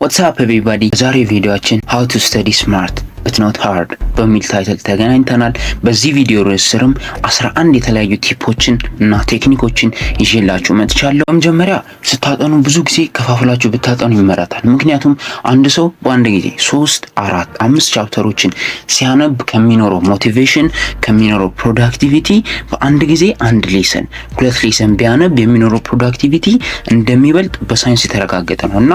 What's up everybody? ዛሬ ቪዲዮአችን how to study smart but not hard በሚል ታይትል ተገናኝተናል። በዚህ ቪዲዮ ርዕስ ስርም 11 የተለያዩ ቲፖችን እና ቴክኒኮችን ይዤላችሁ መጥቻለሁ። በመጀመሪያ ስታጠኑ ብዙ ጊዜ ከፋፍላችሁ ብታጠኑ ይመረጣል። ምክንያቱም አንድ ሰው በአንድ ጊዜ 3፣ 4፣ 5 ቻፕተሮችን ሲያነብ ከሚኖረው ሞቲቬሽን ከሚኖረው ፕሮዳክቲቪቲ በአንድ ጊዜ አንድ ሌሰን 2 ሌሰን ቢያነብ የሚኖረው ፕሮዳክቲቪቲ እንደሚበልጥ በሳይንስ የተረጋገጠ ነው። እና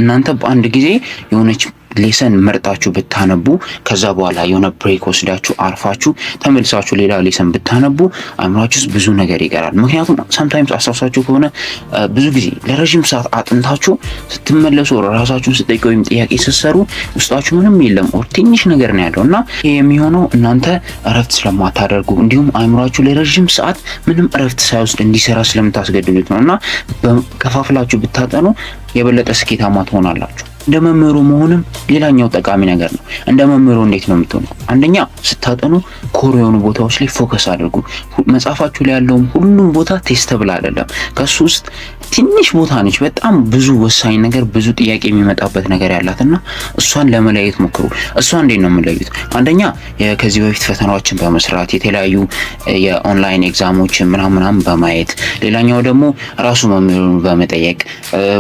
እናንተ በአንድ ጊዜ የሆነች ሌሰን መርጣችሁ ብታነቡ ከዛ በኋላ የሆነ ብሬክ ወስዳችሁ አርፋችሁ ተመልሳችሁ ሌላ ሌሰን ብታነቡ አእምሯችሁ ውስጥ ብዙ ነገር ይቀራል። ምክንያቱም sometimes አስተውላችሁ ከሆነ ብዙ ጊዜ ለረጅም ሰዓት አጥንታችሁ ስትመለሱ ራሳችሁን ስትጠይቁ ወይም ጥያቄ ስትሰሩ ውስጣችሁ ምንም የለም ኦር ትንሽ ነገር ነው ያለውና ይሄ የሚሆነው እናንተ እረፍት ስለማታደርጉ እንዲሁም አእምሯችሁ ለረጅም ሰዓት ምንም እረፍት ሳይወስድ እንዲሰራ ስለምታስገድዱት ነውና ከፋፍላችሁ ብታጠኑ የበለጠ ስኬታማ ትሆናላችሁ። እንደ መምህሩ መሆንም ሌላኛው ጠቃሚ ነገር ነው። እንደ መምህሩ እንዴት ነው የምትሆኑ? አንደኛ ስታጠኑ ኮር የሆኑ ቦታዎች ላይ ፎከስ አድርጉ። መጽሐፋችሁ ላይ ያለውም ሁሉም ቦታ ቴስተብል አይደለም። ከሱ ውስጥ ትንሽ ቦታ ነች በጣም ብዙ ወሳኝ ነገር ብዙ ጥያቄ የሚመጣበት ነገር ያላትና እሷን ለመለየት ሞክሩ። እሷ እንዴት ነው የምለዩት? አንደኛ ከዚህ በፊት ፈተናዎችን በመስራት የተለያዩ የኦንላይን ኤግዛሞችን ምናምን በማየት ሌላኛው ደግሞ ራሱ መምህሩን በመጠየቅ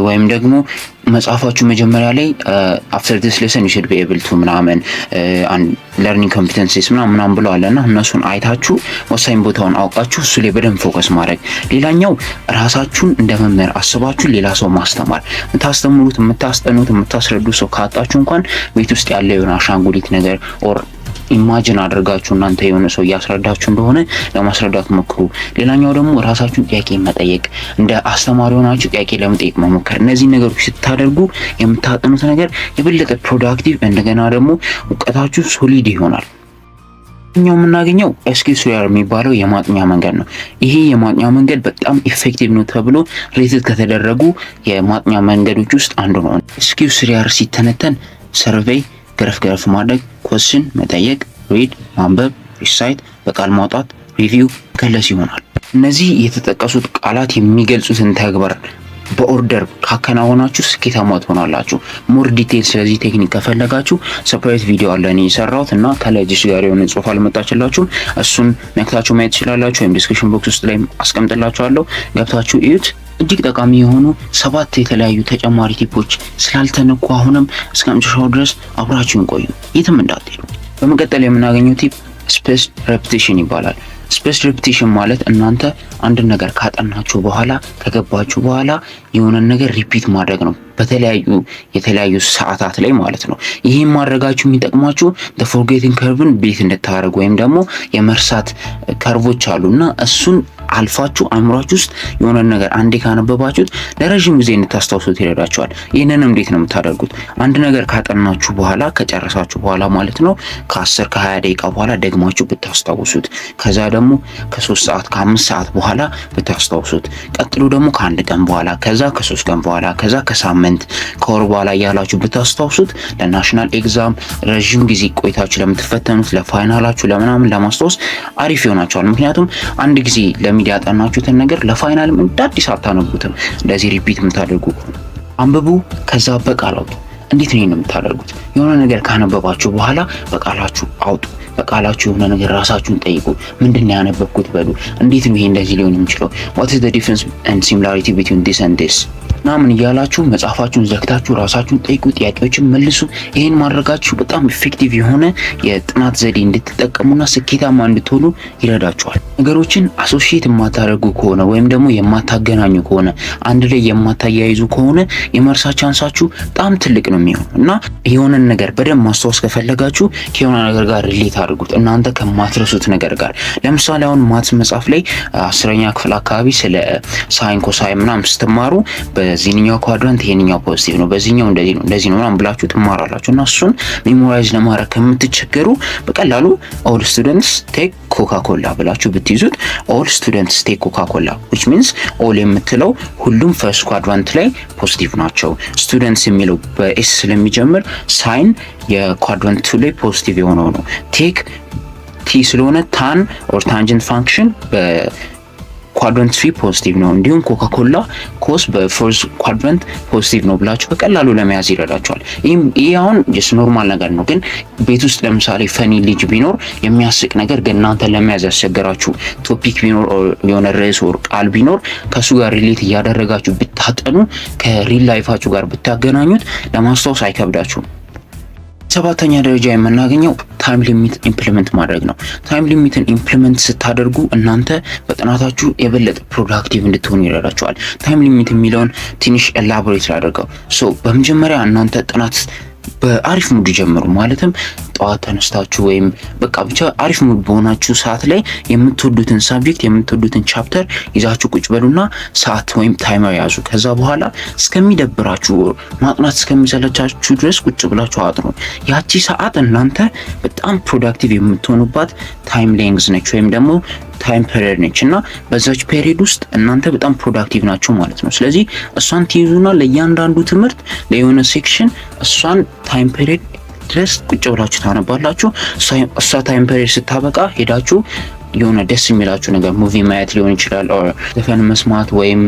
ወይም ደግሞ መጽሐፋችሁ መጀመሪያ ላይ after this lesson you should be able to ምናምን learning competencies ምናምን ብለዋልና እነሱን አይታችሁ ወሳኝ ቦታውን አውቃችሁ እሱ ላይ በደንብ ፎከስ ማድረግ። ሌላኛው ራሳችሁን እንደ መምህር አስባችሁ ሌላ ሰው ማስተማር። የምታስተምሩት የምታስጠኑት የምታስረዱት ሰው ካጣችሁ እንኳን ቤት ውስጥ ያለ የሆነ አሻንጉሊት ነገር ኦር ኢማጂን አድርጋችሁ እናንተ የሆነ ሰው እያስረዳችሁ እንደሆነ ለማስረዳት ሞክሩ። ሌላኛው ደግሞ ራሳችሁን ጥያቄ መጠየቅ፣ እንደ አስተማሪ ሆናችሁ ጥያቄ ለመጠየቅ መሞከር። እነዚህ ነገሮች ስታደርጉ የምታጠኑት ነገር የበለጠ ፕሮዳክቲቭ እንደገና ደግሞ እውቀታችሁ ሶሊድ ይሆናል። እኛው የምናገኘው ኤስኪዩስሪያር የሚባለው የማጥኛ መንገድ ነው። ይሄ የማጥኛ መንገድ በጣም ኢፌክቲቭ ነው ተብሎ ሬትድ ከተደረጉ የማጥኛ መንገዶች ውስጥ አንዱ ነው። ኤስኪዩስሪያር ሲተነተን ሰርቬይ ገረፍ ማድረግ፣ ኮስችን መጠየቅ፣ ሪድ ማንበብ፣ ሪሳይት በቃል ማውጣት፣ ሪቪው ከለስ ይሆናል። እነዚህ የተጠቀሱት ቃላት የሚገልጹትን ተግባር በኦርደር ካከናወናችሁ ስኬታማ ትሆናላችሁ። ሞር ዲቴል ስለዚህ ቴክኒክ ከፈለጋችሁ ሰፕሬት ቪዲዮ አለ እኔ የሰራሁት እና ከላይ ዲሽ ጋር የሆነ ጽሁፍ አልመጣችላችሁም እሱን ነክታችሁ ማየት ትችላላችሁ፣ ወይም ዲስክሪፕሽን ቦክስ ውስጥ ላይ አስቀምጥላችኋለሁ ገብታችሁ እዩት። እጅግ ጠቃሚ የሆኑ 7 የተለያዩ ተጨማሪ ቲፖች ስላልተነኩ አሁንም እስከ መጨረሻው ድረስ አብራችሁን ቆዩ፣ የትም እንዳትሄዱ። በመቀጠል የምናገኘው ቲፕ ስፔስ ሬፒቲሽን ይባላል። ስፔስ ሬፒቲሽን ማለት እናንተ አንድ ነገር ካጠናችሁ በኋላ ከገባችሁ በኋላ የሆነ ነገር ሪፒት ማድረግ ነው የተለያዩ ሰዓታት ላይ ማለት ነው። ይሄን ማድረጋችሁ የሚጠቅማችሁ ፎርጌቲንግ ከርቭን ቤት እንድታደርጉ ወይም ደግሞ የመርሳት ከርቮች አሉና እሱን አልፋችሁ አእምሯችሁ ውስጥ የሆነ ነገር አንዴ ካነበባችሁት ለረጅም ጊዜ እንድታስታውሱት ይረዳችኋል። ይሄንን እንዴት ነው የምታደርጉት? አንድ ነገር ካጠናችሁ በኋላ ከጨረሳችሁ በኋላ ማለት ነው ከ10 ከ20 ደቂቃ በኋላ ደግማችሁ ብታስታውሱት፣ ከዛ ደግሞ ከ3 ሰዓት ከ5 ሰዓት በኋላ ብታስታውሱት፣ ቀጥሎ ደግሞ ከአንድ ቀን በኋላ ከዛ ከ3 ቀን በኋላ ከዛ ከሳምንት ከወር በኋላ ያላችሁ ብታስታውሱት ለናሽናል ኤግዛም ረጅም ጊዜ ቆይታችሁ ለምትፈተኑት ለፋይናላችሁ ለምናምን ለማስታወስ አሪፍ ይሆናችኋል። ምክንያቱም አንድ ጊዜ ለሚዲያ ያጠናችሁትን ነገር ለፋይናልም እንደ አዲስ አታነቡትም። እንደዚህ ሪፒት የምታደርጉ አንብቡ፣ ከዛ በቃል አውጡ። እንዴት ነው የምታደርጉት? የሆነ ነገር ካነበባችሁ በኋላ በቃላችሁ አውጡ። በቃላችሁ የሆነ ነገር ራሳችሁን ጠይቁ። ምንድነው ያነበብኩት በሉ። እንዴት ነው ይሄ እንደዚህ ሊሆን የሚችለው? what is the difference and similarity between this and this ምናምን እያላችሁ መጽሐፋችሁን ዘግታችሁ ራሳችሁን ጠይቁ፣ ጥያቄዎችን መልሱ። ይሄን ማድረጋችሁ በጣም ኢፌክቲቭ የሆነ የጥናት ዘዴ እንድትጠቀሙና ስኬታማ እንድትሆኑ ይረዳችኋል። ነገሮችን አሶሺየት የማታደርጉ ከሆነ ወይም ደግሞ የማታገናኙ ከሆነ አንድ ላይ የማታያይዙ ከሆነ የመርሳት ቻንሳችሁ በጣም ትልቅ ነው የሚሆነው እና የሆነን ነገር በደንብ ማስታወስ ከፈለጋችሁ ከሆነ ነገር ጋር ሪሌት አድርጉት፣ እናንተ ከማትረሱት ነገር ጋር። ለምሳሌ አሁን ማትስ መጽሐፍ ላይ 10ኛ ክፍል አካባቢ ስለ ሳይን ኮሳይን ምናምን ስትማሩ በዚህኛው ኳድራንት ይሄንኛው ፖዚቲቭ ነው፣ በዚህኛው እንደዚህ ነው ምናምን ብላችሁ ትማራላችሁ እና እሱን ሜሞራይዝ ለማድረግ ከምትቸገሩ በቀላሉ ኦል ስቱደንትስ ቴክ ኮካ ኮላ ብላችሁ ብትይዙት ኦል ስቱደንትስ ቴክ ኮካ ኮላ which means ኦል የምትለው ሁሉም ፈርስት ኳድራንት ላይ ፖዚቲቭ ናቸው። ስቱደንትስ የሚለው በኤስ ስለሚጀምር ሳይን የኳድራንት 2 ላይ ፖዚቲቭ የሆነው ነው። ቴክ ቲ ስለሆነ ታን ኦር ታንጀንት ፋንክሽን ኳድራንት 3 ፖዚቲቭ ነው፣ እንዲሁም ኮካኮላ ኮስ በፎርዝ ኳድራንት ፖዚቲቭ ነው ብላችሁ በቀላሉ ለመያዝ ይረዳችኋል። ይህ አሁን ጀስት ኖርማል ነገር ነው፣ ግን ቤት ውስጥ ለምሳሌ ፈኒ ልጅ ቢኖር የሚያስቅ ነገር ግን እናንተ ለመያዝ ያስቸገራችሁ ቶፒክ ቢኖር የሆነ ርዕስ ወር ቃል ቢኖር ከሱ ጋር ሪሌት እያደረጋችሁ ብታጠኑ ከሪል ላይፋችሁ ጋር ብታገናኙት ለማስታወስ አይከብዳችሁም። ሰባተኛ ደረጃ የምናገኘው ታይም ሊሚት ኢምፕሊመንት ማድረግ ነው። ታይም ሊሚትን ኢምፕሊመንት ስታደርጉ እናንተ በጥናታችሁ የበለጠ ፕሮዳክቲቭ እንድትሆኑ ይረዳችኋል። ታይም ሊሚት የሚለውን ትንሽ ኤላቦሬት ላደርገው። በመጀመሪያ እናንተ ጥናት በአሪፍ ሙድ ጀምሩ። ማለትም ጠዋት ተነስታችሁ ወይም በቃ ብቻ አሪፍ ሙድ በሆናችሁ ሰዓት ላይ የምትወዱትን ሳብጀክት የምትወዱትን ቻፕተር ይዛችሁ ቁጭ በሉና ሰዓት ወይም ታይመር ያዙ። ከዛ በኋላ እስከሚደብራችሁ ማጥናት እስከሚሰለቻችሁ ድረስ ቁጭ ብላችሁ አጥኑ። ያቺ ሰዓት እናንተ በጣም ፕሮዳክቲቭ የምትሆኑባት ታይም ሌንግዝ ነች ወይም ደግሞ ታይም ፔሪድ ነች እና በዛች ፔሪድ ውስጥ እናንተ በጣም ፕሮዳክቲቭ ናችሁ ማለት ነው። ስለዚህ እሷን ትይዙና ለእያንዳንዱ ትምህርት ለየሆነ ሴክሽን እሷን ታይም ፔሪድ ድረስ ቁጭ ብላችሁ ታነባላችሁ። እሷ ታይም ፔሪድ ስታበቃ ሄዳችሁ የሆነ ደስ የሚላችሁ ነገር ሙቪ ማየት ሊሆን ይችላል፣ ኦር ዘፈን መስማት ወይም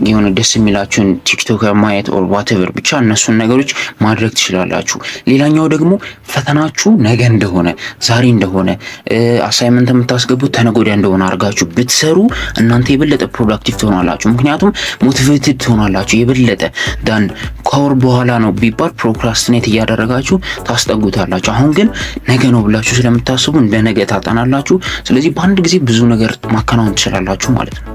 የሆነ ደስ የሚላችሁን ቲክቶከር ማየት ኦር ዋትኤቨር ብቻ እነሱን ነገሮች ማድረግ ትችላላችሁ። ሌላኛው ደግሞ ፈተናችሁ ነገ እንደሆነ ዛሬ እንደሆነ አሳይመንት የምታስገቡት ተነገ ወዲያ እንደሆነ አድርጋችሁ ብትሰሩ እናንተ የበለጠ ፕሮዳክቲቭ ትሆናላችሁ። ምክንያቱም ሞቲቬትድ ትሆናላችሁ የበለጠ ዳን ከወር በኋላ ነው ቢባል ፕሮክራስቲኔት እያደረጋችሁ ታስጠጉታላችሁ። አሁን ግን ነገ ነው ብላችሁ ስለምታስቡ እንደ ነገ ታጠናላችሁ። ስለዚህ በአንድ ጊዜ ብዙ ነገር ማከናወን ትችላላችሁ ማለት ነው።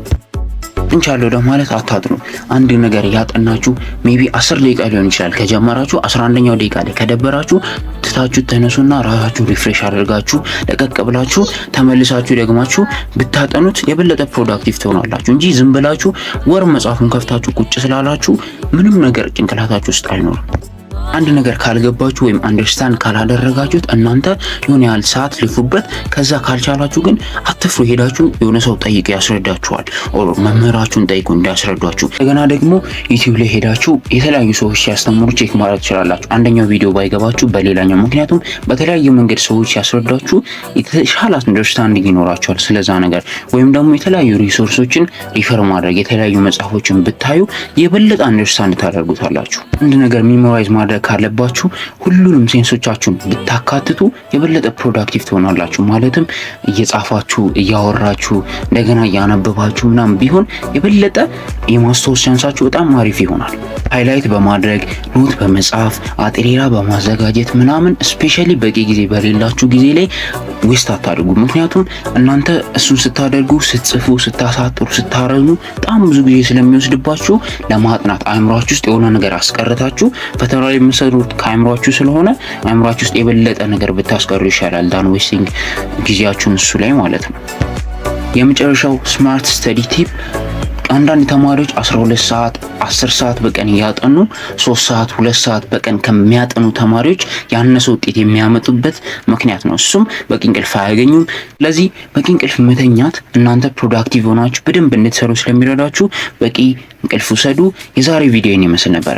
እንቻለሁ ለማለት አታጥኑ። አንድ ነገር ያጠናችሁ ሜቢ 10 ደቂቃ ሊሆን ይችላል ከጀመራችሁ 11ኛው ደቂቃ ላይ ከደበራችሁ ትታችሁ ተነሱና ራሳችሁ ሪፍሬሽ አድርጋችሁ ለቀቅ ብላችሁ ተመልሳችሁ ደግማችሁ ብታጠኑት የበለጠ ፕሮዳክቲቭ ትሆናላችሁ እንጂ ዝም ብላችሁ ወር መጽሐፉን ከፍታችሁ ቁጭ ስላላችሁ ምንም ነገር ጭንቅላታችሁ ውስጥ አይኖርም። አንድ ነገር ካልገባችሁ ወይም አንደርስታንድ ካላደረጋችሁት እናንተ የሆነ ያህል ሰዓት ልፉበት። ከዛ ካልቻላችሁ ግን አትፍሩ፣ ሄዳችሁ የሆነ ሰው ጠይቁ ያስረዳችኋል፣ ኦር መምህራችሁን ጠይቁ እንዲያስረዷችሁ። እንደገና ደግሞ ዩቲዩብ ላይ ሄዳችሁ የተለያዩ ሰዎች ሲያስተምሩ ቼክ ማድረግ ትችላላችሁ። አንደኛው ቪዲዮ ባይገባችሁ በሌላኛው፣ ምክንያቱም በተለያየ መንገድ ሰዎች ሲያስረዷችሁ የተሻለ አንደርስታንዲንግ ይኖራችኋል ስለዛ ነገር። ወይም ደግሞ የተለያዩ ሪሶርሶችን ሪፈር ማድረግ የተለያዩ መጽሐፎችን ብታዩ የበለጠ አንደርስታንድ ታደርጉታላችሁ። አንድ ነገር ሚሞራይዝ ማድረግ ካለባችሁ ሁሉንም ሴንሶቻችሁን ብታካትቱ የበለጠ ፕሮዳክቲቭ ትሆናላችሁ። ማለትም እየጻፋችሁ እያወራችሁ እንደገና እያነበባችሁ ምናምን ቢሆን የበለጠ የማስታወስ ቻንሳችሁ በጣም አሪፍ ይሆናል። ሃይላይት በማድረግ ኖት በመጻፍ አጥሬራ በማዘጋጀት ምናምን ስፔሻሊ በቂ ጊዜ በሌላችሁ ጊዜ ላይ ዌስት አታድርጉ። ምክንያቱም እናንተ እሱን ስታደርጉ ስትጽፉ፣ ስታሳጥሩ፣ ስታረዙ በጣም ብዙ ጊዜ ስለሚወስድባችሁ ለማጥናት አእምሯችሁ ውስጥ የሆነ ነገር አስቀርታችሁ ፈተና ላይ የምትሰሩት ከአእምሯችሁ ስለሆነ አእምሯችሁ ውስጥ የበለጠ ነገር ብታስቀሩ ይሻላል ዳን ዌስቲንግ ጊዜያችሁን እሱ ላይ ማለት ነው። የመጨረሻው ስማርት ስተዲ ቲፕ አንዳንድ ተማሪዎች 12 ሰዓት 10 ሰዓት በቀን እያጠኑ 3 ሰዓት 2 ሰዓት በቀን ከሚያጠኑ ተማሪዎች ያነሰ ውጤት የሚያመጡበት ምክንያት ነው። እሱም በቂ እንቅልፍ አያገኙም። ስለዚህ በቂ እንቅልፍ መተኛት እናንተ ፕሮዳክቲቭ ሆናችሁ በደንብ እንድትሰሩ ስለሚረዳችሁ በቂ እንቅልፍ ውሰዱ። የዛሬ ቪዲዮ ይመስል ነበር።